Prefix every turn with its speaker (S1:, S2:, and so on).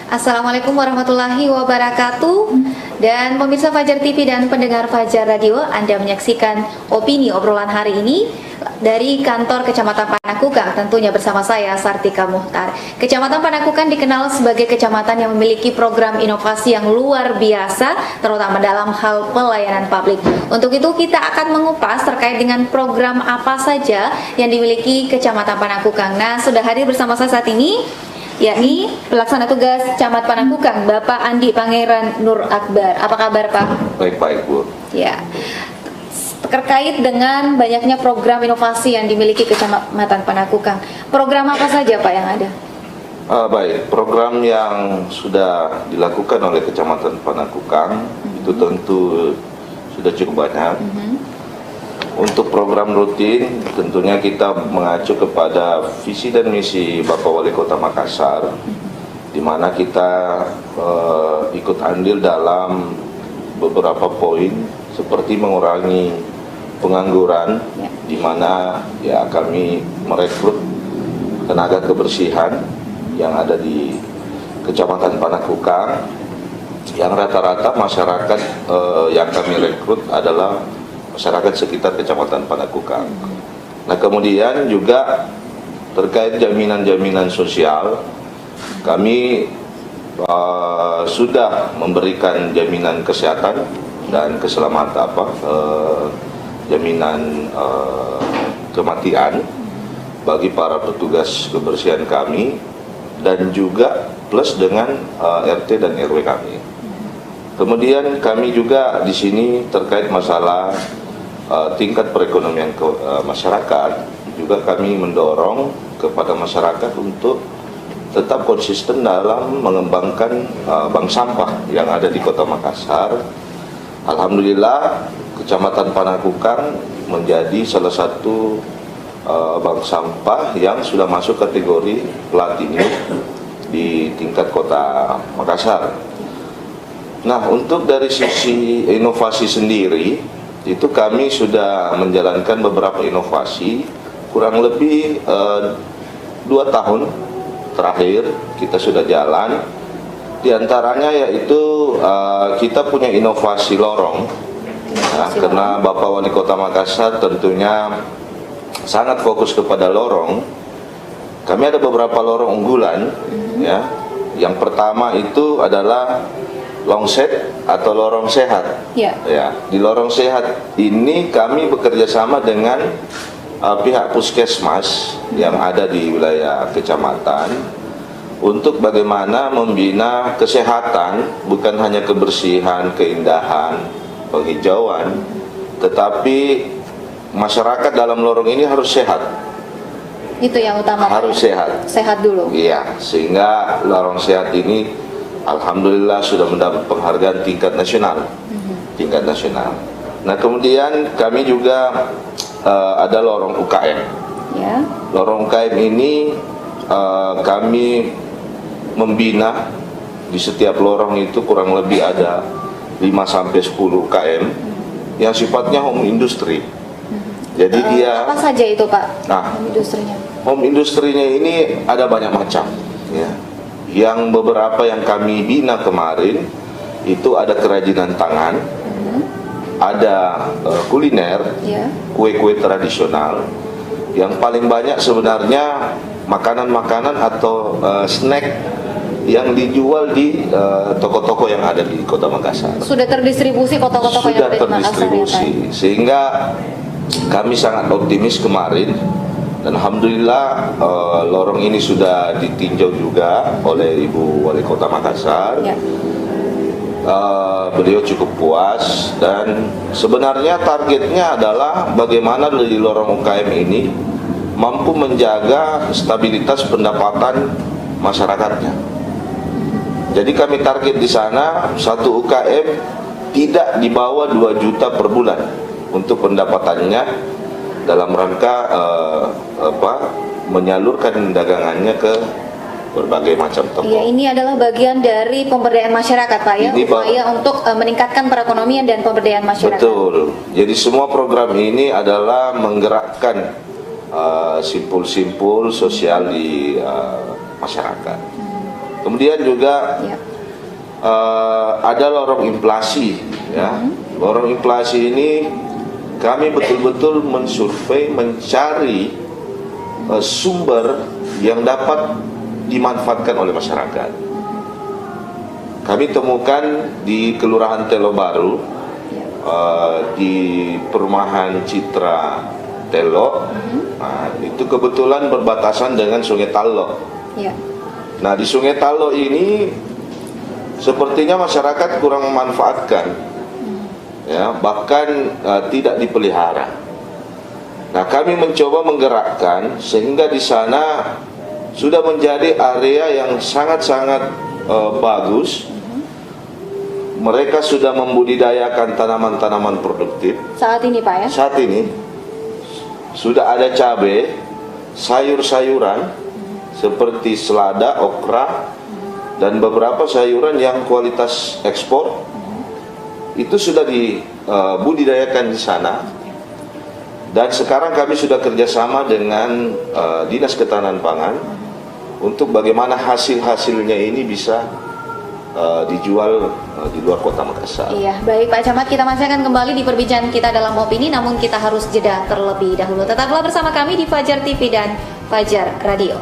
S1: Assalamualaikum warahmatullahi wabarakatuh. Dan pemirsa Fajar TV dan pendengar Fajar Radio, Anda menyaksikan opini obrolan hari ini dari kantor Kecamatan Panakukang, tentunya bersama saya Sartika Muhtar. Kecamatan Panakukang dikenal sebagai kecamatan yang memiliki program inovasi yang luar biasa, terutama dalam hal pelayanan publik. Untuk itu kita akan mengupas terkait dengan program apa saja yang dimiliki Kecamatan Panakukang. Nah, sudah hadir bersama saya saat ini yakni pelaksana tugas Camat Panakukang, Bapak Andi Pangeran Nur Akbar. Apa kabar, Pak?
S2: Baik, Bu.
S1: Ya. Terkait dengan banyaknya program inovasi yang dimiliki Kecamatan Panakukang, program apa saja, Pak, yang ada?
S2: Baik, program yang sudah dilakukan oleh Kecamatan Panakukang itu tentu sudah cukup banyak. Untuk program rutin, tentunya kita mengacu kepada visi dan misi Bapak Wali Kota Makassar, di mana kita ikut andil dalam beberapa poin seperti mengurangi pengangguran, di mana ya kami merekrut tenaga kebersihan yang ada di Kecamatan Panakukang, yang rata-rata masyarakat yang kami rekrut adalah masyarakat sekitar Kecamatan Panakukang. Nah, kemudian juga terkait jaminan-jaminan sosial, kami sudah memberikan jaminan kesehatan dan keselamatan jaminan kematian bagi para petugas kebersihan kami dan juga plus dengan RT dan RW kami. Kemudian kami juga di sini terkait masalah tingkat perekonomian masyarakat, juga kami mendorong kepada masyarakat untuk tetap konsisten dalam mengembangkan bank sampah yang ada di Kota Makassar. Alhamdulillah, Kecamatan Panakukang menjadi salah satu bank sampah yang sudah masuk kategori platinum di tingkat Kota Makassar. Nah, untuk dari sisi inovasi sendiri, itu kami sudah menjalankan beberapa inovasi, kurang lebih 2 tahun terakhir kita sudah jalan. Di antaranya yaitu kita punya inovasi lorong. Nah, karena Bapak Wali Kota Makassar tentunya sangat fokus kepada lorong. Kami ada beberapa lorong unggulan, ya. Yang pertama itu adalah longset atau lorong sehat. Ya, di lorong sehat ini kami bekerja sama dengan pihak puskesmas yang ada di wilayah kecamatan untuk bagaimana membina kesehatan, bukan hanya kebersihan, keindahan, penghijauan, tetapi masyarakat dalam lorong ini harus sehat.
S1: Itu yang utama.
S2: Harus sehat.
S1: Sehat dulu.
S2: Iya, sehingga lorong sehat ini alhamdulillah sudah mendapat penghargaan tingkat nasional. Tingkat nasional. Nah, kemudian kami juga ada lorong UKM. Ya. Lorong UKM ini kami membina di setiap lorong itu kurang lebih ada 5-10 UKM yang sifatnya home industry. Jadi dia
S1: apa saja itu, Pak?
S2: Nah,
S1: home industrinya. Home
S2: industrinya ini ada banyak macam, ya. Yang beberapa yang kami bina kemarin itu ada kerajinan tangan, ada kuliner, kue-kue tradisional. Yang paling banyak sebenarnya makanan-makanan atau snack yang dijual di toko-toko yang ada di Kota Makassar.
S1: Sudah terdistribusi toko-toko yang ada di Makassar, ya,
S2: sehingga kami sangat optimis kemarin. Dan alhamdulillah lorong ini sudah ditinjau juga oleh Ibu Wali Kota Makassar. Ya. Beliau cukup puas dan sebenarnya targetnya adalah bagaimana dari lorong UKM ini mampu menjaga stabilitas pendapatan masyarakatnya. Jadi kami target di sana satu UKM tidak di bawah 2 juta per bulan untuk pendapatannya, dalam rangka menyalurkan dagangannya ke berbagai macam toko.
S1: Ya, ini adalah bagian dari pemberdayaan masyarakat, Pak, ya, upaya untuk meningkatkan perekonomian dan pemberdayaan masyarakat.
S2: Betul. Jadi semua program ini adalah menggerakkan simpul-simpul sosial di masyarakat. Kemudian juga
S1: Ya.
S2: ada lorong inflasi, ya. Lorong inflasi ini kami betul-betul mensurvei, mencari sumber yang dapat dimanfaatkan oleh masyarakat. Kami temukan di Kelurahan Telo Baru, di perumahan Citra Telo. Nah, itu kebetulan berbatasan dengan Sungai Talo.
S1: Ya.
S2: Nah, di Sungai Talo ini sepertinya masyarakat kurang memanfaatkan, ya, bahkan tidak dipelihara. Nah, kami mencoba menggerakkan sehingga di sana sudah menjadi area yang sangat-sangat bagus. Mereka sudah membudidayakan tanaman-tanaman produktif.
S1: Saat ini Pak ya?
S2: Saat ini sudah ada cabai, sayur-sayuran seperti selada, okra, dan beberapa sayuran yang kualitas ekspor itu sudah dibudidayakan di sana. Dan sekarang kami sudah kerjasama dengan Dinas Ketahanan Pangan untuk bagaimana hasil-hasilnya ini bisa dijual di luar kota Makassar.
S1: Iya, baik Pak Camat, kita masih akan kembali di perbincangan kita dalam opini, namun kita harus jeda terlebih dahulu. Tetaplah bersama kami di Fajar TV dan Fajar Radio.